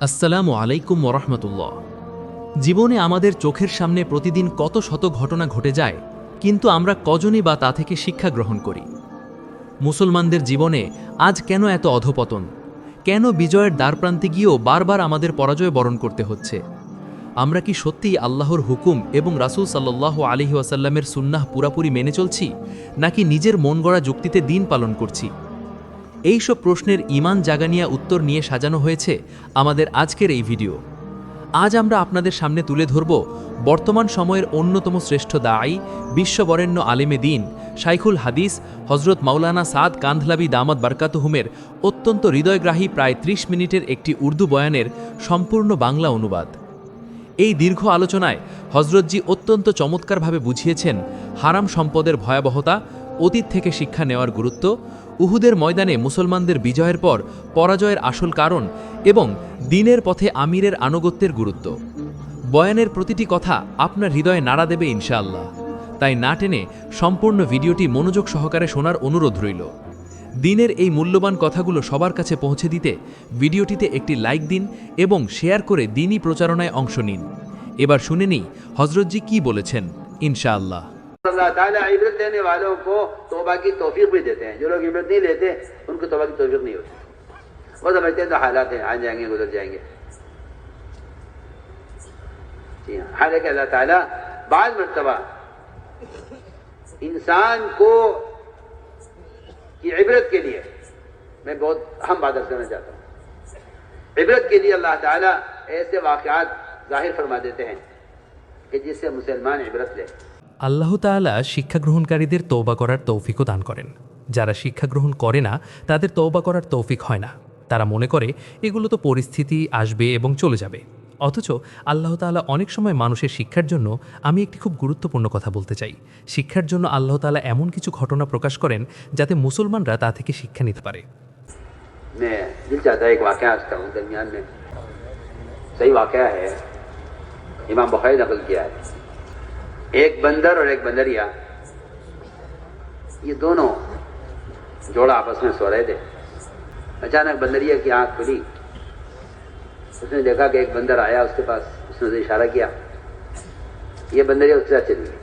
আসসালামু আলাইকুম ওরহমতুল্লাহ। জীবনে আমাদের চোখের সামনে প্রতিদিন কত শত ঘটনা ঘটে যায়, কিন্তু আমরা কজনই বা তা থেকে শিক্ষা গ্রহণ করি? মুসলমানদের জীবনে আজ কেন এত অধপতন? কেন বিজয়ের দ্বারপ্রান্তে গিয়েও বারবার আমাদের পরাজয় বরণ করতে হচ্ছে? আমরা কি সত্যিই আল্লাহর হুকুম এবং রাসূল সাল্লাল্লাহু আলাইহি ওয়াসাল্লামের সুন্নাহ পুরাপুরি মেনে চলছি, নাকি নিজের মন গড়া যুক্তিতে দিন পালন করছি? এইসব প্রশ্নের ঈমান জাগানিয়া উত্তর নিয়ে সাজানো হয়েছে আমাদের আজকের এই ভিডিও। আজ আমরা আপনাদের সামনে তুলে ধরব বর্তমান সময়ের অন্যতম শ্রেষ্ঠ দাঈ, বিশ্ববরেণ্য আলেমে দ্বীন, শাইখুল হাদিস হজরত মাওলানা সাদ কান্ধলাবি দামাত বারকাতুহুমের অত্যন্ত হৃদয়গ্রাহী প্রায় ৩০ মিনিটের একটি উর্দু বয়ানের সম্পূর্ণ বাংলা অনুবাদ। এই দীর্ঘ আলোচনায় হজরতজি অত্যন্ত চমৎকারভাবে বুঝিয়েছেন হারাম সম্পদের ভয়াবহতা, অতীত থেকে শিক্ষা নেওয়ার গুরুত্ব, উহুদের ময়দানে মুসলমানদের বিজয়ের পর পরাজয়ের আসল কারণ এবং দ্বীনের পথে আমিরের আনুগত্যের গুরুত্ব। বয়ানের প্রতিটি কথা আপনার হৃদয়ে নাড়া দেবে ইনশাআল্লাহ। তাই না টেনে সম্পূর্ণ ভিডিওটি মনোযোগ সহকারে শোনার অনুরোধ রইল। দ্বীনের এই মূল্যবান কথাগুলো সবার কাছে পৌঁছে দিতে ভিডিওটিতে একটি লাইক দিন এবং শেয়ার করে দ্বীনি প্রচারণায় অংশ নিন। এবার শুনে নিই হজরতজি কি বলেছেন ইনশাআল্লাহ। अल्लाह ताला इबरत लेने वालों को तौबा की तौफीक भी देते हैं। जो लोग इबरत नहीं लेते उनको तौबा की तौफीक नहीं होती। वो समझते हैं तो हालात हैं, आ जाएंगे गुजर जाएंगे। जी हाँ, हालांकि अल्लाह ताला बाद मर्तबा इंसान को की इबरत के लिए, मैं बहुत अहम बात अर्ज करना चाहता हूँ, इबरत के लिए अल्लाह ताला ऐसे वाक़यात जाहिर फरमा देते हैं कि जिससे मुसलमान इबरत ले। আল্লাহ তাআলা শিক্ষা গ্রহণকারীদের তওবা করার তৌফিকও দান করেন। যারা শিক্ষা গ্রহণ করে না তাদের তওবা করার তৌফিক হয় না। তারা মনে করে এগুলো তো পরিস্থিতি আসবে এবং চলে যাবে। অথচ আল্লাহ তাআলা অনেক সময় মানুষের শিক্ষার জন্য, আমি একটি খুব গুরুত্বপূর্ণ কথা বলতে চাই, শিক্ষার জন্য আল্লাহ তাআলা এমন কিছু ঘটনা প্রকাশ করেন যাতে মুসলমানরা তা থেকে শিক্ষা নিতে পারে। मैं दिल चाहता है एक वाक़या अर्ज करूँ दरमियान में। सही वाक़या है, इमाम बुखारी नकल किया है। एक बंदर और एक बंदरिया, ये दोनों जोड़ा आपस में सो रहे थे। अचानक बंदरिया की आंख खुली, उसने देखा कि एक बंदर आया उसके पास, उसने उसे इशारा किया, ये बंदरिया उसके साथ चली गई।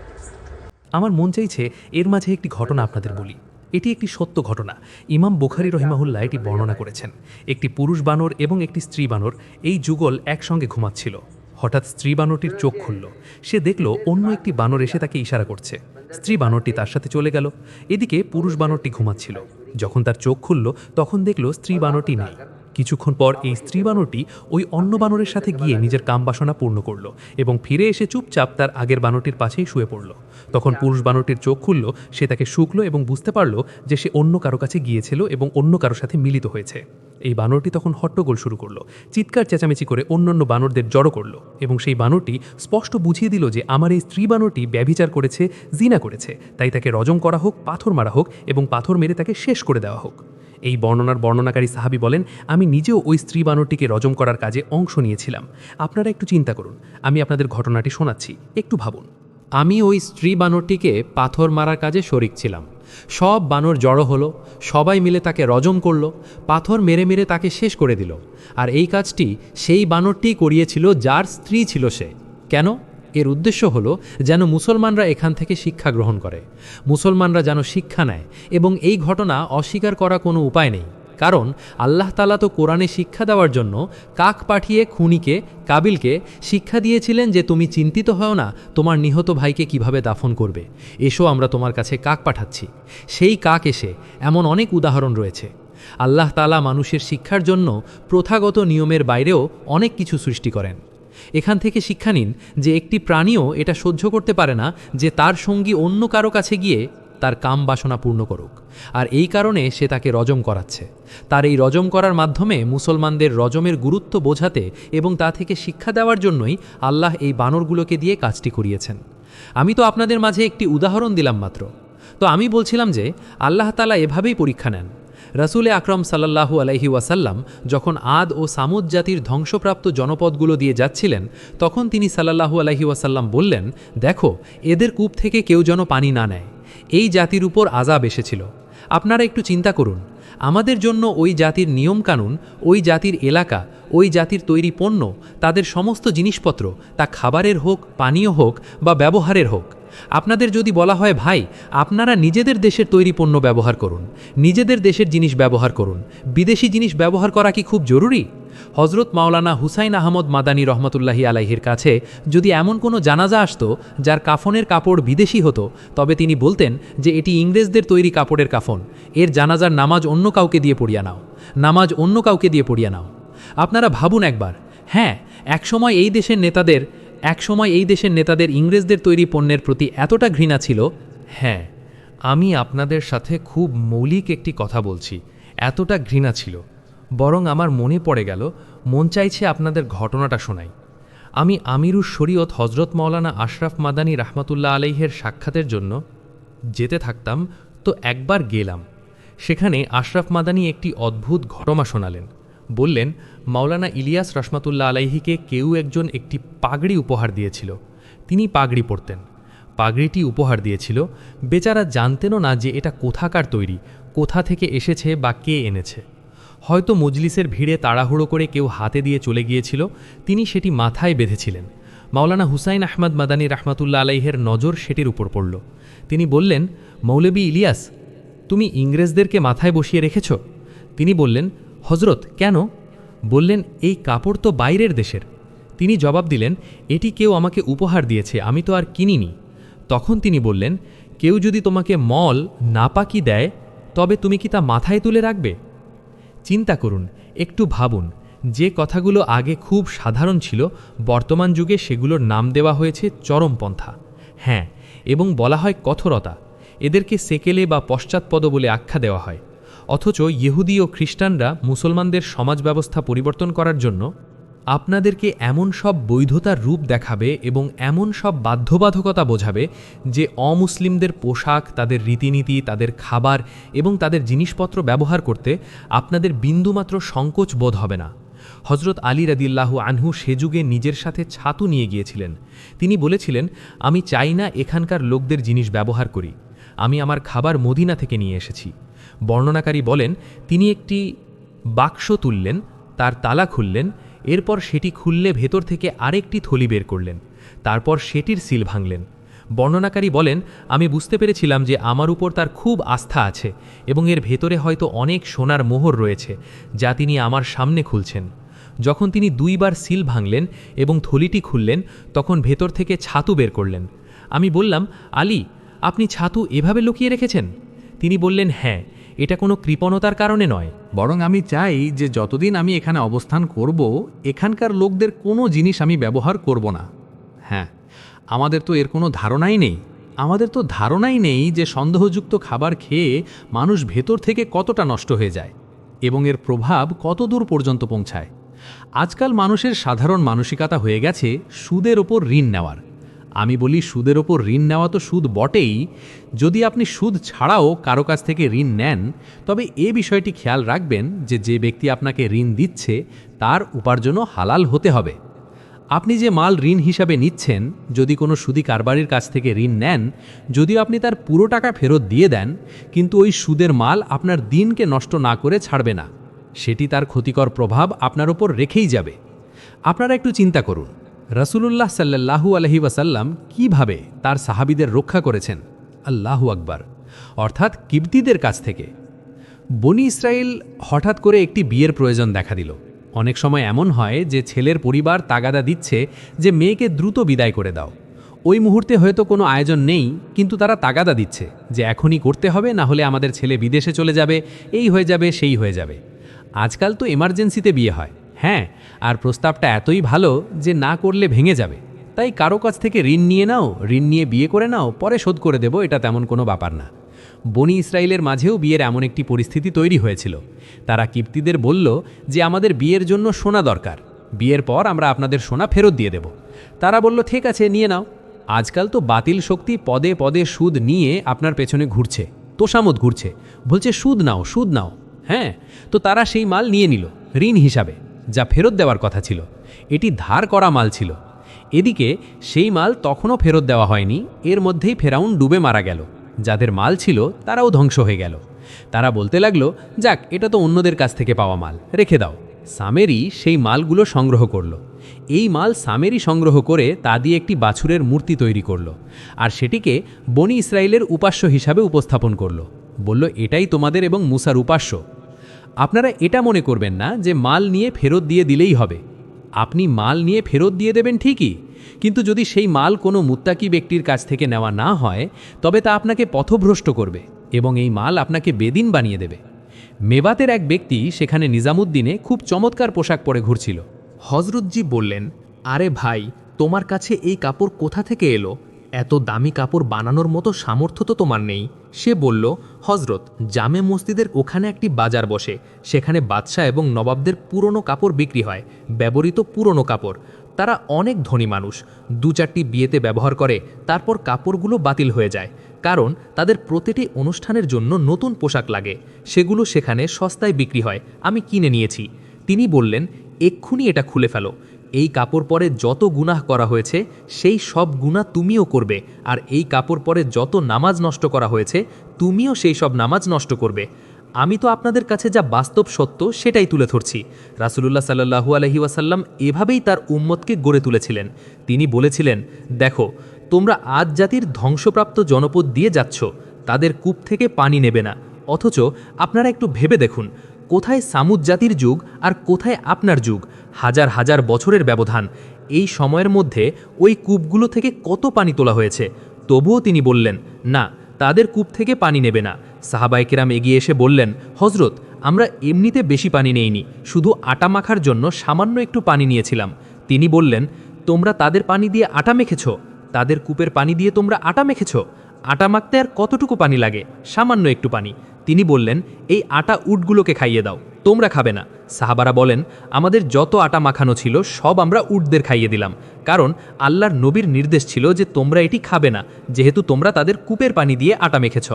আমার মন চাইছে এর মাঝে একটি ঘটনা আপনাদের বলি। এটি একটি সত্য ঘটনা। ইমাম বুখারী রহিমাহুল্লাহ এটি বর্ণনা করেছেন। একটি পুরুষ বানর এবং একটি স্ত্রী বানর এই যুগল একসঙ্গে ঘুমাচ্ছিল। হঠাৎ স্ত্রী বানরটির চোখ খুলল। সে দেখল অন্য একটি বানর এসে তাকে ইশারা করছে। স্ত্রী বানরটি তার সাথে চলে গেল। এদিকে পুরুষ বানরটি ঘুমাচ্ছিল। যখন তার চোখ খুলল তখন দেখল স্ত্রী বানরটি নেই। কিছুক্ষণ পর এই স্ত্রী বানরটি ওই অন্য বানরের সাথে গিয়ে নিজের কামবাসনা পূর্ণ করল এবং ফিরে এসে চুপচাপ তার আগের বানরটির পাশেই শুয়ে পড়ল। তখন পুরুষ বানরটির চোখ খুলল, সে তাকে শুকলো এবং বুঝতে পারল যে সে অন্য কারো কাছে গিয়েছিল এবং অন্য কারোর সাথে মিলিত হয়েছে। এই বানরটি তখন হট্টগোল শুরু করলো, চিৎকার চেঁচামেচি করে অন্যান্য বানরদের জড়ো করলো এবং সেই বানরটি স্পষ্ট বুঝিয়ে দিল যে আমার এই স্ত্রী বানরটি ব্যভিচার করেছে, জিনা করেছে, তাই তাকে রজম করা হোক, পাথর মারা হোক এবং পাথর মেরে তাকে শেষ করে দেওয়া হোক। এই বর্ণনার বর্ণনাকারী সাহাবী বলেন, আমি নিজেও ওই স্ত্রী বানরটিকে রজম করার কাজে অংশ নিয়েছিলাম। আপনারা একটু চিন্তা করুন, আমি আপনাদের ঘটনাটি শোনাচ্ছি, একটু ভাবুন। আমি ওই স্ত্রী বানরটিকে পাথর মারার কাজে শরিক ছিলাম। সব বানর জড়ো হলো, সবাই মিলে তাকে রজম করলো, পাথর মেরে মেরে তাকে শেষ করে দিল। আর এই কাজটি সেই বানরটিই করিয়েছিল যার স্ত্রী ছিল সে। কেন? এর উদ্দেশ্য হলো যেন মুসলমানরা এখান থেকে শিক্ষা গ্রহণ করে, মুসলমানরা যেন শিক্ষা নেয়। এবং এই ঘটনা অস্বীকার করা কোনো উপায় নেই, কারণ আল্লাহ তাআলা তো কোরআনে শিক্ষা দেওয়ার জন্য কাক পাঠিয়ে খুনিকে, কাবিলকে শিক্ষা দিয়েছিলেন যে তুমি চিন্তিত হও না তোমার নিহত ভাইকে কিভাবে দাফন করবে, এসো আমরা তোমার কাছে কাক পাঠাচ্ছি। সেই কাক এসে, এমন অনেক উদাহরণ রয়েছে। আল্লাহ তাআলা মানুষের শিক্ষার জন্য প্রথাগত নিয়মের বাইরেও অনেক কিছু সৃষ্টি করেন। এখান থেকে শিক্ষা নিন যে একটি প্রাণীও এটা সহ্য করতে পারে না যে তার সঙ্গী অন্য কারো কাছে গিয়ে তার কাম বাসনা পূর্ণ করুক, আর এই কারণে সে তাকে রজম করাচ্ছে। তার এই রজম করার মাধ্যমে মুসলমানদের রজমের গুরুত্ব বোঝাতে এবং তা থেকে শিক্ষা দেওয়ার জন্যই আল্লাহ এই বানরগুলোকে দিয়ে কাজটি করিয়েছেন। আমি তো আপনাদের মাঝে একটি উদাহরণ দিলাম মাত্র। তো আমি বলছিলাম যে আল্লাহ তাআলা এভাবেই পরীক্ষা নেন। রাসূলে আকরাম সাল্লাল্লাহু আলাইহি ওয়াসাল্লাম যখন আদ ও সামুদ জাতির ধ্বংসপ্রাপ্ত জনপদগুলো দিয়ে যাচ্ছিলেন, তখন তিনি সাল্লাল্লাহু আলাইহি ওয়াসাল্লাম বললেন, দেখো এদের কূপ থেকে কেউ যেন পানি না নেয়। এই জাতির উপর আযাব এসেছিল। আপনারা একটু চিন্তা করুন, আমাদের জন্য ওই জাতির নিয়মকানুন, ওই জাতির এলাকা, ওই জাতির তৈরি পণ্য, তাদের সমস্ত জিনিসপত্র, তা খাবারের হোক, পানীয় হোক বা ব্যবহারের হোক। আপনাদের যদি বলা হয় ভাই আপনারা নিজেদের দেশের তৈরি পণ্য ব্যবহার করুন, নিজেদের দেশের জিনিস ব্যবহার করুন, বিদেশি জিনিস ব্যবহার করা কি খুব জরুরি? হজরত মাওলানা হুসাইন আহমদ মাদানী রহমতুল্লাহি আলাইহির কাছে যদি এমন কোনো জানাজা আসতো যার কাফনের কাপড় বিদেশি হতো, তবে তিনি বলতেন যে এটি ইংরেজদের তৈরি কাপড়ের কাফন, এর জানাজার নামাজ অন্য কাউকে দিয়ে পড়িয়া নাও, নামাজ অন্য কাউকে দিয়ে পড়িয়া নাও। আপনারা ভাবুন একবার, হ্যাঁ একসময় এই দেশের নেতাদের ইংরেজদের তৈরি পণ্যের প্রতি এতটা ঘৃণা ছিল। হ্যাঁ, আমি আপনাদের সাথে খুব মৌলিক একটি কথা বলছি, এতটা ঘৃণা ছিল। বরং আমার মনে পড়ে গেল, মন চাইছে আপনাদের ঘটনাটা শোনাই। আমি আমিরুস শরীয়ত হজরত মাওলানা আশরাফ মাদানী রাহমাতুল্লাহ আলাইহের সাক্ষাতের জন্য যেতে থাকতাম, তো একবার গেলাম। সেখানে আশরাফ মাদানী একটি অদ্ভুত ঘটনা শোনালেন। বললেন, মাওলানা ইলিয়াস রহমাতুল্লাহ আলাইহিকে কেউ একজন একটি পাগড়ি উপহার দিয়েছিল। তিনি পাগড়ি পরতেন, পাগড়িটি উপহার দিয়েছিল। বেচারা জানতেনও না যে এটা কোথাকার তৈরি, কোথা থেকে এসেছে বা কে এনেছে। হয়তো মজলিসের ভিড়ে তাড়াহুড়ো করে কেউ হাতে দিয়ে চলে গিয়েছিল, তিনি সেটি মাথায় বেঁধেছিলেন। মাওলানা হুসাইন আহমদ মাদানী রাহমাতুল্লাহ আলাইহের নজর সেটির উপর পড়ল। তিনি বললেন, মৌলবী ইলিয়াস, তুমি ইংরেজদেরকে মাথায় বসিয়ে রেখেছ? তিনি বললেন, হজরত কেন? বললেন, এই কাপড় তো বাইরের দেশের। তিনি জবাব দিলেন, এটি কেউ আমাকে উপহার দিয়েছে, আমি তো আর কিনিনি। তখন তিনি বললেন, কেউ যদি তোমাকে মল নাপাকি দেয়, তবে তুমি কি তা মাথায় তুলে রাখবে? চিন্তা করুন, একটু ভাবুন, যে কথাগুলো আগে খুব সাধারণ ছিল, বর্তমান যুগে সেগুলোর নাম দেওয়া হয়েছে চরমপন্থা। হ্যাঁ, এবং বলা হয় কঠোরতা। এদেরকে সেকেলে বা পশ্চাৎপদ বলে আখ্যা দেওয়া হয়। অথচ ইহুদি ও খ্রিস্টানরা মুসলমানদের সমাজ ব্যবস্থা পরিবর্তন করার জন্য আপনাদেরকে এমন সব বৈধতার রূপ দেখাবে এবং এমন সব বাধ্যবাধকতা বোঝাবে যে অমুসলিমদের পোশাক, তাদের রীতিনীতি, তাদের খাবার এবং তাদের জিনিসপত্র ব্যবহার করতে আপনাদের বিন্দুমাত্র সংকোচ বোধ হবে না। হজরত আলী রাদিয়াল্লাহু আনহু সে যুগে নিজের সাথে ছাতু নিয়ে গিয়েছিলেন। তিনি বলেছিলেন, আমি চাই না এখানকার লোকদের জিনিস ব্যবহার করি, আমি আমার খাবার মদিনা থেকে নিয়ে এসেছি। বর্ণনাকারী বলেন, তিনি একটি বাক্স তুললেন, তার তালা খুললেন, এরপর সেটি খুললে ভেতর থেকে আরেকটি থলি বের করলেন, তারপর সেটির সিল ভাঙলেন। বর্ণনাকারী বলেন, আমি বুঝতে পেরেছিলাম যে আমার উপর তার খুব আস্থা আছে এবং এর ভেতরে হয়তো অনেক সোনার মোহর রয়েছে, যা তিনি আমার সামনে খুলছেন। যখন তিনি 2 বার সিল ভাঙলেন এবং থলিটি খুললেন, তখন ভেতর থেকে ছাতু বের করলেন। আমি বললাম, আলী, আপনি ছাতু এভাবে লুকিয়ে রেখেছেন? তিনি বললেন, হ্যাঁ, এটা কোনো কৃপণতার কারণে নয়, বরং আমি চাই যে যতদিন আমি এখানে অবস্থান করব, এখানকার লোকদের কোনো জিনিস আমি ব্যবহার করব না। হ্যাঁ, আমাদের তো এর কোনো ধারণাই নেই। আমাদের তো ধারণাই নেই যে সন্দেহযুক্ত খাবার খেয়ে মানুষ ভেতর থেকে কতটা নষ্ট হয়ে যায় এবং এর প্রভাব কত দূর পর্যন্ত পৌঁছায়। আজকাল মানুষের সাধারণ মানসিকতা হয়ে গেছে সুদের ওপর ঋণ নেওয়ার। আমি বলি, সুদের ওপর ঋণ নেওয়া তো সুদ বটেই, যদি আপনি সুদ ছাড়াও কারো কাছ থেকে ঋণ নেন, তবে এ বিষয়টি খেয়াল রাখবেন যে যে ব্যক্তি আপনাকে ঋণ দিচ্ছে তার উপার্জনও হালাল হতে হবে। আপনি যে মাল ঋণ হিসাবে নিচ্ছেন, যদি কোনো সুদি কারবারির কাছ থেকে ঋণ নেন, যদিও আপনি তার পুরো টাকা ফেরত দিয়ে দেন, কিন্তু ওই সুদের মাল আপনার দিনকে নষ্ট না করে ছাড়বে না, সেটি তার ক্ষতিকর প্রভাব আপনার ওপর রেখেই যাবে। আপনারা একটু চিন্তা করুন, রাসূলুল্লাহ সাল্লাল্লাহু আলাইহি ওয়াসাল্লাম কিভাবে তার সাহাবীদের রক্ষা করেছেন। আল্লাহু আকবার। অর্থাৎ কিবতীদের কাছ থেকে। বনি ইসরায়েল হঠাৎ করে একটি বিয়ের প্রয়োজন দেখা দিল। অনেক সময় এমন হয় যে ছেলের পরিবার তাগাদা দিচ্ছে যে মেয়েকে দ্রুত বিদায় করে দাও। ওই মুহূর্তে হয়তো কোনো আয়োজন নেই, কিন্তু তারা তাগাদা দিচ্ছে যে এখনই করতে হবে, না হলে আমাদের ছেলে বিদেশে চলে যাবে, এই হয়ে যাবে, সেই হয়ে যাবে। আজকাল তো এমার্জেন্সিতে বিয়ে হয়, হ্যাঁ, আর প্রস্তাবটা এতই ভালো যে না করলে ভেঙে যাবে, তাই কারো কাছ থেকে ঋণ নিয়ে নাও, ঋণ নিয়ে বিয়ে করে নাও, পরে শোধ করে দেব, এটা তেমন কোনো ব্যাপার না। বনি ইসরায়েলের মাঝেও বিয়ের এমন একটি পরিস্থিতি তৈরি হয়েছিল। তারা কিবতীদের বলল যে আমাদের বিয়ের জন্য সোনা দরকার, বিয়ের পর আমরা আপনাদের সোনা ফেরত দিয়ে দেব। তারা বলল, ঠিক আছে, নিয়ে নাও। আজকাল তো বাতিল শক্তি পদে পদে সুদ নিয়ে আপনার পেছনে ঘুরছে, তোষামত ঘুরছে, বলছে সুদ নাও, সুদ নাও। হ্যাঁ, তো তারা সেই মাল নিয়ে নিল ঋণ হিসাবে, যা ফেরত দেওয়ার কথা ছিল। এটি ধার করা মাল ছিল। এদিকে সেই মাল তখনও ফেরত দেওয়া হয়নি, এর মধ্যেই ফেরাউন ডুবে মারা গেল। যাদের মাল ছিল তারাও ধ্বংস হয়ে গেল। তারা বলতে লাগলো, যাক, এটা তো অন্যদের কাছ থেকে পাওয়া মাল, রেখে দাও। সামেরি সেই মালগুলো সংগ্রহ করলো। এই মাল সামেরি সংগ্রহ করে তা দিয়ে একটি বাছুরের মূর্তি তৈরি করলো, আর সেটিকে বনি ইসরায়েলের উপাস্য হিসাবে উপস্থাপন করলো। বলল, এটাই তোমাদের এবং মুসার উপাস্য। আপনারা এটা মনে করবেন না যে মাল নিয়ে ফেরত দিয়ে দিলেই হবে। আপনি মাল নিয়ে ফেরত দিয়ে দেবেন ঠিকই, কিন্তু যদি সেই মাল কোনো মুত্তাকি ব্যক্তির কাছ থেকে নেওয়া না হয়, তবে তা আপনাকে পথভ্রষ্ট করবে এবং এই মাল আপনাকে বেদিন বানিয়ে দেবে। মেবাতের এক ব্যক্তি সেখানে নিজামুদ্দিনে খুব চমৎকার পোশাক পরে ঘুরছিল। হজরতজি বললেন, আরে ভাই, তোমার কাছে এই কাপড় কোথা থেকে এলো? এত দামি কাপড় বানানোর মতো সামর্থ্য তো তোমার নেই। সে বলল, হজরত, জামে মসজিদের ওখানে একটি বাজার বসে, সেখানে বাদশাহ এবং নবাবদের পুরনো কাপড় বিক্রি হয়, ব্যবহৃত পুরনো কাপড়। তারা অনেক ধনী মানুষ, 2-4টি বিয়েতে ব্যবহার করে, তারপর কাপড়গুলো বাতিল হয়ে যায়, কারণ তাদের প্রতিটি অনুষ্ঠানের জন্য নতুন পোশাক লাগে। সেগুলো সেখানে সস্তায় বিক্রি হয়, আমি কিনে নিয়েছি। তিনি বললেন, এক্ষুনি এটা খুলে ফেলো। এই কাপড় পরে যত গুনাহ করা হয়েছে সেই সব গুনাহ তুমিও করবে, আর এই কাপড় পরে যত নামাজ নষ্ট করা হয়েছে তুমিও সেই সব নামাজ নষ্ট করবে। আমি তো আপনাদের কাছে যা বাস্তব সত্য সেটাই তুলে ধরছি। রাসূলুল্লাহ সাল্লাল্লাহু আলাইহি ওয়াসাল্লাম এভাবেই তার উম্মতকে গড়ে তুলেছিলেন। তিনি বলেছিলেন, দেখো, তোমরা আদ জাতির ধ্বংসপ্রাপ্ত জনপদ দিয়ে যাচ্ছ, তাদের কূপ থেকে পানি নেবে না, অথচ আপনারা একটু ভেবে দেখুন, কোথায় সামুদ জাতির যুগ আর কোথায় আপনার যুগ, হাজার হাজার বছরের ব্যবধান। এই সময়ের মধ্যে ওই কূপগুলো থেকে কত পানি তোলা হয়েছে। তবুও তিনি বললেন, না, তাদের কূপ থেকে পানি নেবে না। সাহাবায়ে কেরাম এগিয়ে এসে বললেন, হজরত, আমরা এমনিতে বেশি পানি নেইনি, শুধু আটা মাখার জন্য সামান্য একটু পানি নিয়েছিলাম। তিনি বললেন, তোমরা তাদের পানি দিয়ে আটা মেখেছ? তাদের কূপের পানি দিয়ে তোমরা আটা মেখেছ? আটা মাখতে আর কতটুকু পানি লাগে? সামান্য একটু পানি। তিনি বললেন, এই আটা উটগুলোকে খাইয়ে দাও, তোমরা খাবে না। সাহাবারা বলেন, আমাদের যত আটা মাখানো ছিল সব আমরা উটদের খাইয়ে দিলাম, কারণ আল্লাহর নবীর নির্দেশ ছিল যে তোমরা এটি খাবে না, যেহেতু তোমরা তাদের কূপের পানি দিয়ে আটা মেখেছ।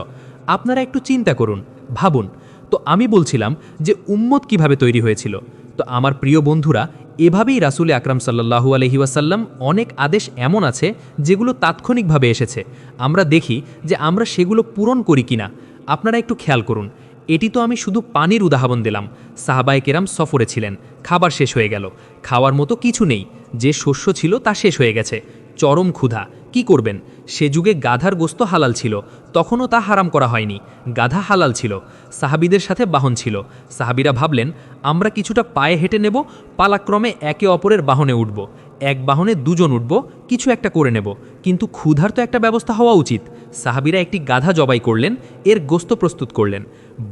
আপনারা একটু চিন্তা করুন, ভাবুন। তো আমি বলছিলাম যে উম্মত কিভাবে তৈরি হয়েছিল। তো আমার প্রিয় বন্ধুরা, এভাবেই রাসূল আকরাম সাল্লাল্লাহু আলাইহি ওয়াসাল্লাম অনেক আদেশ এমন আছে যেগুলো তাৎক্ষণিকভাবে এসেছে, আমরা দেখি যে আমরা সেগুলো পূরণ করি কিনা। আপনারা একটু খেয়াল করুন, এটি তো আমি শুধু পানির উদাহরণ দিলাম। সাহাবায়ে কেরাম সফরে ছিলেন, খাবার শেষ হয়ে গেল, খাওয়ার মতো কিছু নেই, যে শস্য ছিল তা শেষ হয়ে গেছে, চরম ক্ষুধা, কি করবেন? সে যুগে গাধার গোস্ত হালাল ছিল, তখনও তা হারাম করা হয়নি, গাধা হালাল ছিল। সাহাবীদের সাথে বাহন ছিল, সাহাবীরা ভাবলেন, আমরা কিছুটা পায়ে হেঁটে নেব, পালাক্রমে একে অপরের বাহনে উঠব, এক বাহনে দুজন উঠব, কিছু একটা করে নেব, কিন্তু ক্ষুধার তো একটা ব্যবস্থা হওয়া উচিত। সাহাবীরা একটি গাধা জবাই করলেন, এর গোস্ত প্রস্তুত করলেন।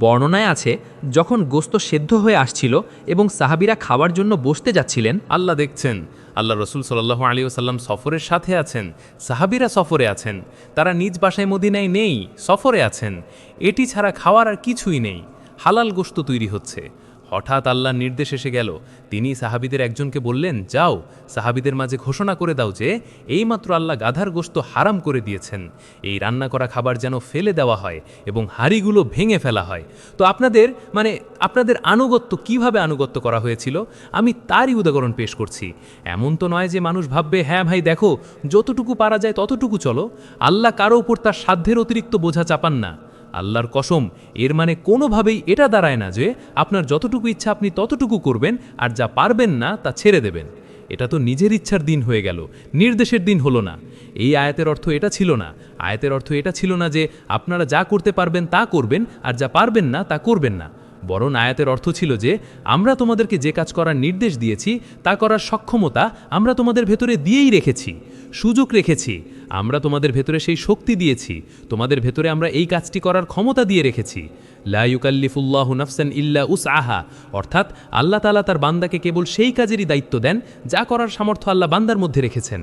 বর্ণনায় আছে, যখন গোস্ত সেদ্ধ হয়ে আসছিল এবং সাহাবীরা খাওয়ার জন্য বসতে যাচ্ছিলেন, আল্লাহ দেখছেন, আল্লাহ রসুল সাল্লাল্লাহু আলাইহি ওয়াসাল্লাম সফরের সাথে আছেন, সাহাবীরা সফরে আছেন, তারা নিজ বাসায় মদিনায় নেই, সফরে আছেন। এটি ছাড়া খাওয়ার আর কিছুই নেই, হালাল গোশত তৈরি হচ্ছে। হঠাৎ আল্লাহর নির্দেশ এসে গেল, তিনি সাহাবীদের একজনকে বললেন, যাও, সাহাবীদের মাঝে ঘোষণা করে দাও যে এইমাত্র আল্লাহ গাধার গোশত হারাম করে দিয়েছেন, এই রান্না করা খাবার যেন ফেলে দেওয়া হয় এবং হাঁড়িগুলো ভেঙে ফেলা হয়। তো আপনাদের আনুগত্য কিভাবে আনুগত্য করা হয়েছিল, আমি তারই উদাহরণ পেশ করছি। এমন তো নয় যে মানুষ ভাববে, হ্যাঁ ভাই দেখো, যতটুকু পারা যায় ততটুকু চলো। আল্লাহ কারো উপর তার সাধ্যের অতিরিক্ত বোঝা চাপান না। আল্লাহর কসম, এর মানে কোনোভাবেই এটা দাঁড়ায় না যে আপনার যতটুকু ইচ্ছা আপনি ততটুকু করবেন, আর যা পারবেন না তা ছেড়ে দেবেন। এটা তো নিজের ইচ্ছার দিন হয়ে গেল, নির্দেশের দিন হলো না। এই আয়াতের অর্থ এটা ছিল না। আয়াতের অর্থ এটা ছিল না যে আপনারা যা করতে পারবেন তা করবেন, আর যা পারবেন না তা করবেন না। বরং আয়াতের অর্থ ছিল যে আমরা তোমাদেরকে যে কাজ করার নির্দেশ দিয়েছি তা করার সক্ষমতা আমরা তোমাদের ভেতরে দিয়েই রেখেছি, সুযোগ রেখেছি। আমরা তোমাদের ভেতরে সেই শক্তি দিয়েছি, তোমাদের ভেতরে আমরা এই কাজটি করার ক্ষমতা দিয়ে রেখেছি। লা ইউকাল্লিফুল্লাহু নাফসান ইল্লা উসআহা, অর্থাৎ আল্লাহ তাআলা তার বান্দাকে কেবল সেই কাজেরই দায়িত্ব দেন যা করার সামর্থ্য আল্লাহ বান্দার মধ্যে রেখেছেন।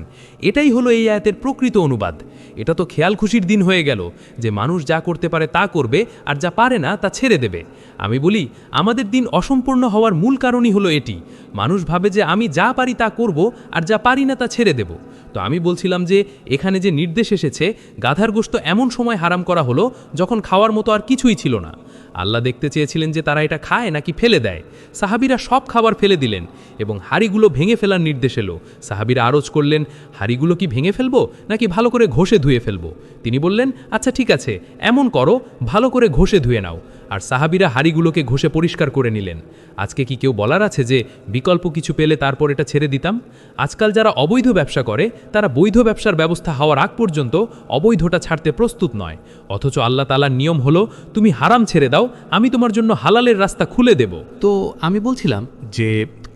এটাই হলো এই আয়াতের প্রকৃত অনুবাদ। এটা তো খেয়াল খুশির দিন হয়ে গেল যে মানুষ যা করতে পারে তা করবে, আর যা পারে না তা ছেড়ে দেবে। আমি বলি, আমাদের দিন অসম্পূর্ণ হওয়ার মূল কারণই হলো এটি। মানুষ ভাবে যে আমি যা পারি তা করব, আর যা পারি না তা ছেড়ে দেব। তো আমি বলছিলাম যে এখানে যে নির্দেশ এসেছে, গাধার গোশত এমন সময় হারাম করা হলো যখন খাওয়ার মতো আর কিছুই ছিল না। আল্লাহ দেখতে চেয়েছিলেন যে তারা এটা খায় নাকি ফেলে দেয়। সাহাবীরা সব খাবার ফেলে দিলেন এবং হাঁড়িগুলো ভেঙে ফেলার নির্দেশ এলো। সাহাবীরা আরজ করলেন, হাঁড়িগুলো কি ভেঙে ফেলবো নাকি ভালো করে ঘষে ধুয়ে ফেলবো? তিনি বললেন, আচ্ছা ঠিক আছে, এমন করো, ভালো করে ঘষে ধুয়ে নাও। আর সাহাবিরা হাড়িগুলোকে ঘষে পরিষ্কার করে নিলেন। আজকে কি কেউ বলার আছে যে বিকল্প কিছু পেলে তারপর এটা ছেড়ে দিতাম? আজকাল যারা অবৈধ ব্যবসা করে তারা বৈধ ব্যবসার ব্যবস্থা হওয়ার আগ পর্যন্ত অবৈধটা ছাড়তে প্রস্তুত নয়, অথচ আল্লাহ তাআলার নিয়ম হলো তুমি হারাম ছেড়ে দাও, আমি তোমার জন্য হালালের রাস্তা খুলে দেব। তো আমি বলছিলাম যে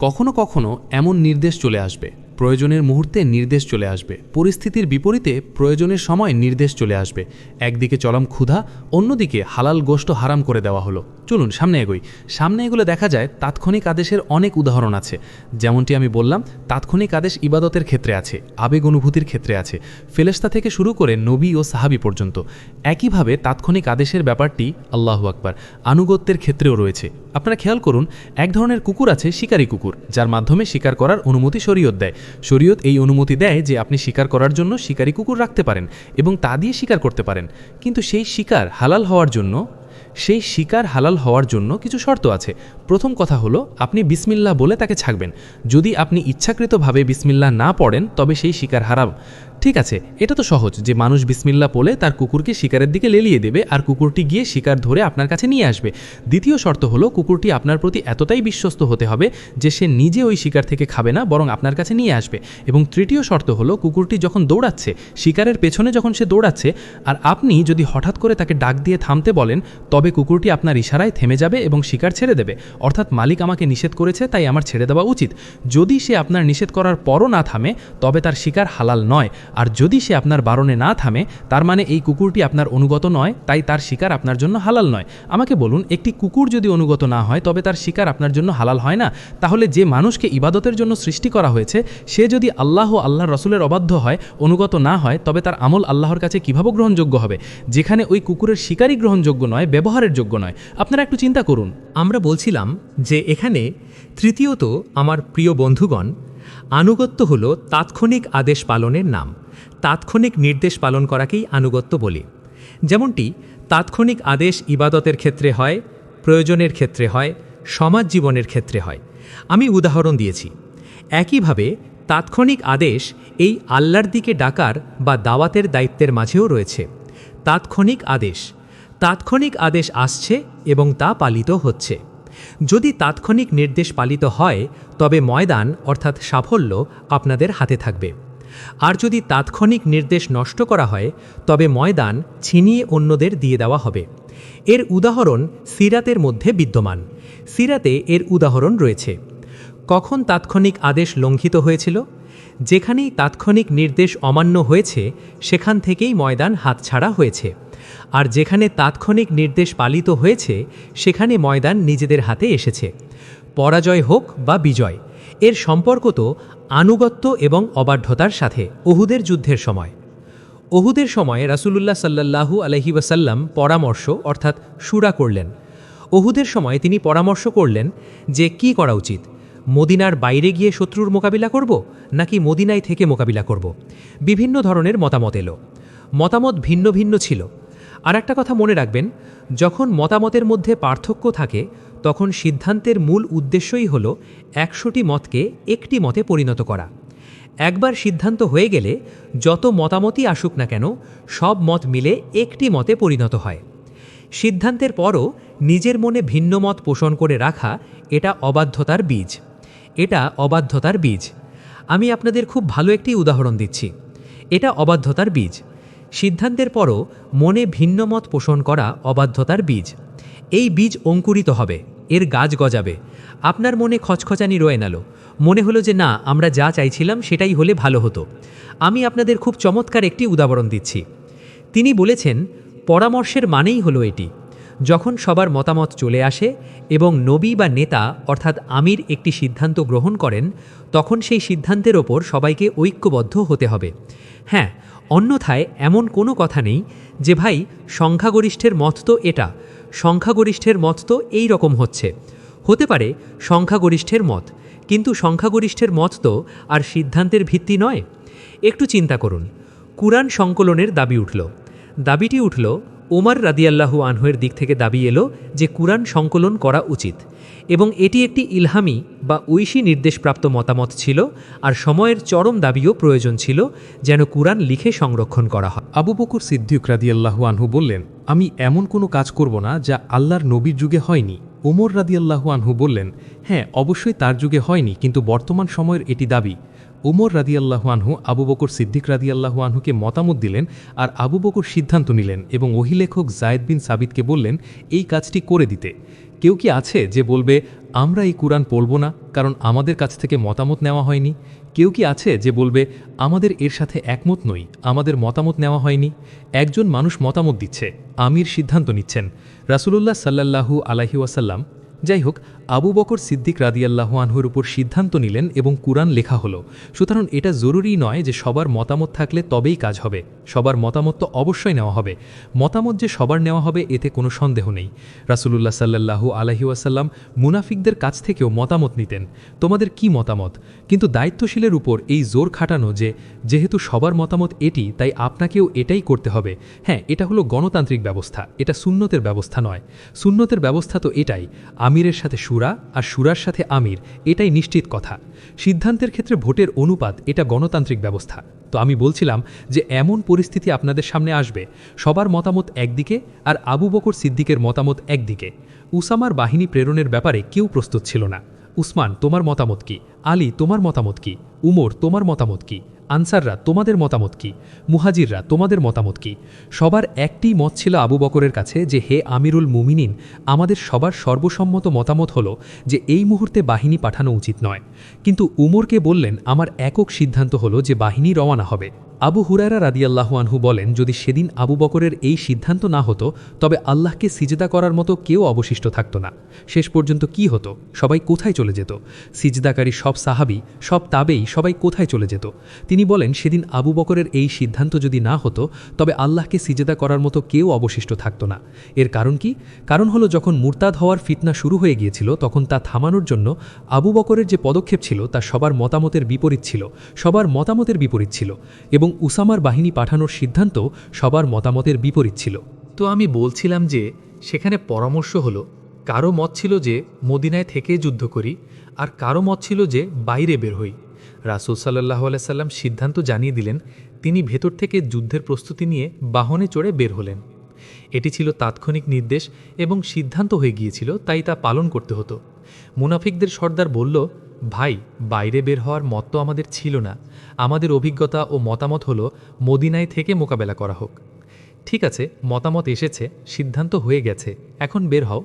কখনো কখনো এমন নির্দেশ চলে আসবে, প্রয়োজনের মুহূর্তে নির্দেশ চলে আসবে, পরিস্থিতির বিপরীতে প্রয়োজনের সময় নির্দেশ চলে আসবে। একদিকে চরম ক্ষুধা, অন্যদিকে হালাল গোশত হারাম করে দেওয়া হলো। চলুন সামনে এগোই। সামনে এগুলো দেখা যায় তাৎক্ষণিক আদেশের অনেক উদাহরণ আছে। যেমনটি আমি বললাম, তাৎক্ষণিক আদেশ ইবাদতের ক্ষেত্রে আছে, আবেগ অনুভূতির ক্ষেত্রে আছে, ফেরেশতা থেকে শুরু করে নবী ও সাহাবী পর্যন্ত। একইভাবে তাৎক্ষণিক আদেশের ব্যাপারটি আল্লাহু আকবার আনুগত্যের ক্ষেত্রেও রয়েছে। আপনারা খেয়াল করুন, এক ধরনের কুকুর আছে শিকারী কুকুর, যার মাধ্যমে শিকার করার অনুমতি শরীয়ত দেয়। শরীয়ত এই অনুমতি দেয় যে আপনি শিকার করার জন্য শিকারী কুকুর রাখতে পারেন এবং তা দিয়ে শিকার করতে পারেন, কিন্তু সেই শিকার হালাল হওয়ার জন্য কিছু শর্ত আছে। প্রথম কথা হলো, আপনি বিসমিল্লাহ বলে তাকে ছাকবেন। যদি আপনি ইচ্ছাকৃতভাবে বিসমিল্লাহ না পড়েন তবে সেই শিকার হারাম। ঠিক আছে, এটা তো সহজ যে মানুষ বিসমিল্লাহ বলে তার কুকুরকে শিকারের দিকে লেলিয়ে দেবে আর কুকুরটি গিয়ে শিকার ধরে আপনার কাছে নিয়ে আসবে। দ্বিতীয় শর্ত হলো, কুকুরটি আপনার প্রতি এতটাই বিশ্বস্ত হতে হবে যে সে নিজে ওই শিকার থেকে খাবে না, বরং আপনার কাছে নিয়ে আসবে। এবং তৃতীয় শর্ত হলো, কুকুরটি যখন দৌড়াচ্ছে, শিকারের পেছনে যখন সে দৌড়াচ্ছে আর আপনি যদি হঠাৎ করে তাকে ডাক দিয়ে থামতে বলেন, তবে কুকুরটি আপনার ইশারায় থেমে যাবে এবং শিকার ছেড়ে দেবে। অর্থাৎ মালিক আমাকে নিষেধ করেছে তাই আমার ছেড়ে দেওয়া উচিত। যদি সে আপনার নিষেধ করার পরও না থামে তবে তার শিকার হালাল নয়, আর যদি সে আপনার বারণে না থামে তার মানে এই কুকুরটি আপনার অনুগত নয়, তাই তার শিকার আপনার জন্য হালাল নয়। আমাকে বলুন, একটি কুকুর যদি অনুগত না হয় তবে তার শিকার আপনার জন্য হালাল হয় না? তাহলে যে মানুষকে ইবাদতের জন্য সৃষ্টি করা হয়েছে সে যদি আল্লাহ ও আল্লাহর রাসূলের অবাধ্য হয়, অনুগত না হয়, তবে তার আমল আল্লাহর কাছে কিভাবে গ্রহণযোগ্য হবে, যেখানে ওই কুকুরের শিকারই গ্রহণযোগ্য নয়, ব্যবহারের যোগ্য নয়? আপনারা একটু চিন্তা করুন। আমরা বলছিলাম যে এখানে তৃতীয়ত, আমার প্রিয় বন্ধুগণ, আনুগত্য হলো তাৎক্ষণিক আদেশ পালনের নাম। তাৎক্ষণিক নির্দেশ পালন করাকেই আনুগত্য বলি। যেমনটি তাৎক্ষণিক আদেশ ইবাদতের ক্ষেত্রে হয়, প্রয়োজনের ক্ষেত্রে হয়, সমাজ জীবনের ক্ষেত্রে হয়। আমি উদাহরণ দিয়েছি। একইভাবে তাৎক্ষণিক আদেশ এই আল্লাহর দিকে ডাকার বা দাওয়াতের দায়িত্বের মাঝেও রয়েছে। তাৎক্ষণিক আদেশ আসছে এবং তা পালিত হচ্ছে। যদি তাৎক্ষণিক নির্দেশ পালিত হয় তবে ময়দান অর্থাৎ সাফল্য আপনাদের হাতে থাকবে। আর যদি তাৎক্ষণিক নির্দেশ নষ্ট করা হয় তবে ময়দান ছিনিয়ে অন্যদের দিয়ে দেওয়া হবে। এর উদাহরণ সিরাতের মধ্যে বিদ্যমান। সিরাতে এর উদাহরণ রয়েছে। কখন তাৎক্ষণিক আদেশ লঙ্ঘিত হয়েছিল? যেখানেই তাৎক্ষণিক নির্দেশ অমান্য হয়েছে সেখান থেকেই ময়দান হাতছাড়া হয়েছে। আর যেখানে তাৎক্ষণিক নির্দেশ পালিত হয়েছে সেখানে ময়দান নিজেদের হাতে এসেছে। পরাজয় হোক বা বিজয়, এর সম্পর্ক তো আনুগত্য এবং অবাধ্যতার সাথে। উহুদের যুদ্ধের সময় রাসূলুল্লাহ সাল্লাল্লাহু আলাইহি ওয়াসাল্লাম পরামর্শ অর্থাৎ শুরা করলেন। উহুদের সময় তিনি পরামর্শ করলেন যে কি করা উচিত, মদিনার বাইরে গিয়ে শত্রুর মোকাবিলা করব নাকি মদিনায় থেকে মোকাবিলা করব। বিভিন্ন ধরনের মতামত এলো, মতামত ভিন্ন ভিন্ন ছিল। আর একটা কথা মনে রাখবেন, যখন মতামতের মধ্যে পার্থক্য থাকে তখন সিদ্ধান্তের মূল উদ্দেশ্যই হল 100টি মতকে একটি মতে পরিণত করা। একবার সিদ্ধান্ত হয়ে গেলে যত মতামতই আসুক না কেন সব মত মিলে একটি মতে পরিণত হয়। সিদ্ধান্তের পরও নিজের মনে ভিন্ন মত পোষণ করে রাখা, এটা অবাধ্যতার বীজ। আমি আপনাদের খুব ভালো একটি উদাহরণ দিচ্ছি। এটা অবাধ্যতার বীজ। সিদ্ধান্তের পরও মনে ভিন্ন মত পোষণ করা অবাধ্যতার বীজ। এই বীজ অঙ্কুরিত হবে, এর গাছ গজাবে। আপনার মনে খচখচানি রয়ে গেল, মনে হলো যে না, আমরা যা চাইছিলাম সেটাই হলে ভালো হতো। আমি আপনাদের খুব চমৎকার একটি উদাহরণ দিচ্ছি। তিনি বলেছেন, পরামর্শের মানেই হলো এটি, যখন সবার মতামত চলে আসে এবং নবী বা নেতা অর্থাৎ আমির একটি সিদ্ধান্ত গ্রহণ করেন, তখন সেই সিদ্ধান্তের ওপর সবাইকে ঐক্যবদ্ধ হতে হবে। হ্যাঁ, অন্যথায় এমন কোনো কথা নেই যে ভাই সংখ্যাগরিষ্ঠের মত তো এটা, সংখ্যাগরিষ্ঠের মত তো এই রকম হচ্ছে। হতে পারে সংখ্যাগরিষ্ঠের মত, কিন্তু সংখ্যাগরিষ্ঠের মত তো আর সিদ্ধান্তের ভিত্তি নয়। একটু চিন্তা করুন, কুরআন সংকলনের দাবিটি উঠল, ওমর রাদিয়াল্লাহু আনহুয়ের দিক থেকে দাবি এলো যে কুরআন সংকলন করা উচিত এবং এটি একটি ইলহামি বা ঐশী নির্দেশপ্রাপ্ত মতামত ছিল আর সময়ের চরম দাবিও প্রয়োজন ছিল যেন কুরআন লিখে সংরক্ষণ করা হয়। আবু বকর সিদ্দিক রাদিয়াল্লাহু আনহু বললেন, আমি এমন কোনো কাজ করব না যা আল্লাহর নবীর যুগে হয়নি। ওমর রাদিয়াল্লাহু আনহু বললেন, হ্যাঁ অবশ্যই তার যুগে হয়নি, কিন্তু বর্তমান সময়ের এটি দাবি। ওমর রাদিয়াল্লাহু আনহু আবু বকর সিদ্দিক রাদিয়াল্লাহু আনহুকে মতামত দিলেন আর আবু বকর সিদ্ধান্ত নিলেন এবং ওহীলেখক যায়েদ বিন সাবিতকে বললেন এই কাজটি করে দিতে। কেউ কি আছে যে বলবে আমরা এই কুরআন পড়ব না কারণ আমাদের কাছ থেকে মতামত নেওয়া হয়নি? কেউ কি আছে যে বলবে আমাদের এর সাথে একমত নই, আমাদের মতামত নেওয়া হয়নি? একজন মানুষ মতামত দিচ্ছে, আমির সিদ্ধান্ত নিচ্ছেন, রাসূলুল্লাহ সাল্লাল্লাহু আলাইহি ওয়াসাল্লাম। যাই হোক, আবু বকর সিদ্দিক রাদিয়াল্লাহু আনহুর উপর সিদ্ধান্ত নিলেন এবং কুরআন লেখা হলো। সুতরাং এটা জরুরি নয় যে সবার মতামত থাকলে তবেই কাজ হবে। সবার মতামত তো অবশ্যই নেওয়া হবে। মতামত যে সবার নেওয়া হবে এতে কোনো সন্দেহ নেই। রাসূলুল্লাহ সাল্লাল্লাহু আলাইহি ওয়াসাল্লাম মুনাফিকদের কাছ থেকেও মতামত নিতেন, তোমাদের কি মতামত? কিন্তু দায়িত্বশীলের উপর এই জোর খাটানো যে যেহেতু সবার মতামত এটি তাই আপনাকেও এটাই করতে হবে, হ্যাঁ এটা হলো গণতান্ত্রিক ব্যবস্থা, এটা সুন্নতের ব্যবস্থা নয়। সুন্নতের ব্যবস্থা তো এটাই, আমিরের সাথে শুরা আর শুরার সাথে আমির, এটাই নিশ্চিত কথা। সিদ্ধান্তের ক্ষেত্রে ভোটের অনুপাত, এটা গণতান্ত্রিক ব্যবস্থা। তো আমি বলছিলাম যে এমন পরিস্থিতি আপনাদের সামনে আসবে, সবার মতামত একদিকে আর আবু বকর সিদ্দিকের মতামত একদিকে। উসামার বাহিনী প্রেরণের ব্যাপারে কেউ প্রস্তুত ছিল না। উসমান তোমার মতামত কি? আলী তোমার মতামত কি? উমর তোমার মতামত কি? আনসাররা তোমাদের মতামত কি? মুহাজিররা তোমাদের মতামত কি? সবার একটি মত ছিল আবু বকরের কাছে যে হে আমিরুল মুমিনিন, আমাদের সবার সর্বসম্মত মতামত হলো যে এই মুহূর্তে বাহিনী পাঠানো উচিত নয়। কিন্তু উমরকে বললেন আমার একক সিদ্ধান্ত হলো যে বাহিনী রওনা হবে। আবু হুরায়রা রাদিয়াল্লাহু আনহু বলেন যদি সেদিন আবু বকরের এই সিদ্ধান্ত না হতো তবে আল্লাহকে সিজদা করার মতো কেউ অবশিষ্ট থাকতো না। শেষ পর্যন্ত কি হতো? সবাই কোথায় চলে যেত? সিজদাকারী সব সাহাবী, সব তাবেই সবাই কোথায় চলে যেত? তিনি বলেন সেদিন আবু বকরের এই সিদ্ধান্ত যদি না হতো তবে আল্লাহকে সিজদা করার মতো কেউ অবশিষ্ট থাকতো না। এর কারণ কি? কারণ হলো যখন মুরতাদ হওয়ার ফিতনা শুরু হয়ে গিয়েছিল তখন তা থামানোর জন্য আবু বকরের যে পদক্ষেপ ছিল তা সবার মতামতের বিপরীত ছিল, সবার মতামতের বিপরীত ছিল, এবং উসামার বাহিনী পাঠানোর সিদ্ধান্ত সবার মতামতের বিপরীত ছিল। তো আমি বলছিলাম যে সেখানে পরামর্শ হলো, কারো মত ছিল যে মদিনায় থেকে যুদ্ধ করি আর কারো মত ছিল যে বাইরে বের হই। রাসূল সাল্লাল্লাহু আলাইহি সাল্লাম সিদ্ধান্ত জানিয়ে দিলেন, তিনি ভেতর থেকে যুদ্ধের প্রস্তুতি নিয়ে বাহনে চড়ে বের হলেন। এটি ছিল তাৎক্ষণিক নির্দেশ এবং সিদ্ধান্ত হয়ে গিয়েছিল, তাই তা পালন করতে হতো। মুনাফিকদের সর্দার বলল, ভাই বাইরে বের হওয়ার মত তো আমাদের ছিল না, আমাদের অভিজ্ঞতা ও মতামত হলো মদিনায় থেকে মোকাবেলা করা হোক। ঠিক আছে, মতামত এসেছে, সিদ্ধান্ত হয়ে গেছে, এখন বের হও।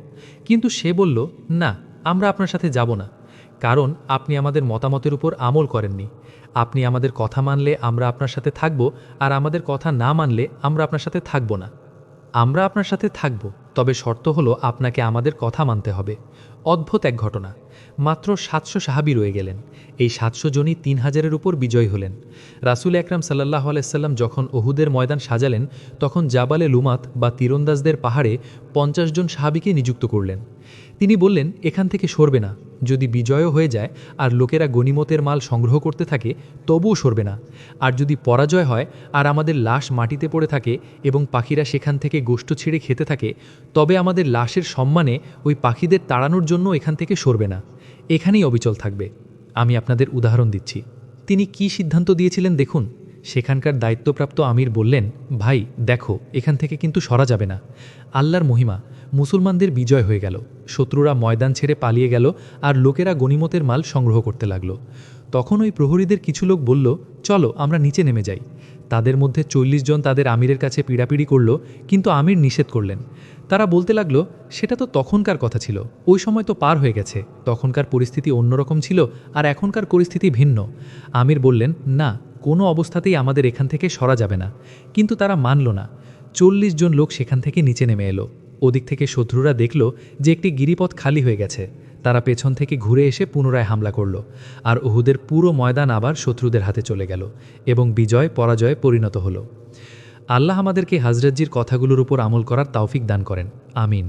কিন্তু সে বলল, না আমরা আপনার সাথে যাব না, কারণ আপনি আমাদের মতামতের উপর আমল করেননি। আপনি আমাদের কথা মানলে আমরা আপনার সাথে থাকব, আর আমাদের কথা না মানলে আমরা আপনার সাথে থাকব না। আমরা আপনার সাথে থাকব, তবে শর্ত হলো আপনাকে আমাদের কথা মানতে হবে। অদ্ভুত এক ঘটনা, মাত্র 700 সাহাবী রয়ে গেলেন। এই 700 জনই 3000-এর উপর বিজয় হলেন। রাসূল আকরাম সাল্লাল্লাহু আলাইহি সাল্লাম যখন উহুদের ময়দান সাজালেন তখন জাবালে লুমাত বা তীরন্দাজদের পাহাড়ে 50 জন সাহাবীকে নিযুক্ত করলেন। তিনি বললেন এখান থেকে সরবে না, যদি বিজয়ও হয়ে যায় আর লোকেরা গনিমতের মাল সংগ্রহ করতে থাকে তবুও সরবে না। আর যদি পরাজয় হয় আর আমাদের লাশ মাটিতে পড়ে থাকে এবং পাখিরা সেখান থেকে গোশত ছিঁড়ে খেতে থাকে, তবে আমাদের লাশের সম্মানে ওই পাখিদের তাড়ানোর জন্য এখান থেকে সরবে না, এখানেই অবিচল থাকবে। আমি আপনাদের উদাহরণ দিচ্ছি। তিনি কি সিদ্ধান্ত দিয়েছিলেন দেখুন। সেখানকার দায়িত্বপ্রাপ্ত আমির বললেন, ভাই দেখো এখান থেকে কিন্তু সরা যাবে না। আল্লাহর মহিমা, মুসলমানদের বিজয় হয়ে গেল, শত্রুরা ময়দান ছেড়ে পালিয়ে গেল আর লোকেরা গনিমতের মাল সংগ্রহ করতে লাগলো। তখন ওই প্রহরীদের কিছু লোক বলল, চলো আমরা নিচে নেমে যাই। তাদের মধ্যে 40 জন তাদের আমিরের কাছে পীড়াপিড়ি করল, কিন্তু আমির নিষেধ করলেন। তারা বলতে লাগলো, সেটা তো তখনকার কথা ছিল, ওই সময় তো পার হয়ে গেছে, তখনকার পরিস্থিতি অন্যরকম ছিল আর এখনকার পরিস্থিতি ভিন্ন। আমির বললেন, না কোনো অবস্থাতেই আমাদের এখান থেকে সরা যাবে না। কিন্তু তারা মানল না। 40 জন লোক সেখান থেকে নিচে নেমে এলো। ওদিক থেকে শত্রুরা দেখল যে একটি গিরিপথ খালি হয়ে গেছে। তারা পেছন থেকে ঘুরে এসে পুনরায় হামলা করল, আর উহুদের পুরো ময়দান আবার শত্রুদের হাতে চলে গেল এবং বিজয় পরাজয়ে পরিণত হলো। আল্লাহ আমাদেরকে হযরতজির কথাগুলোর উপর আমল করার তৌফিক দান করেন। আমিন।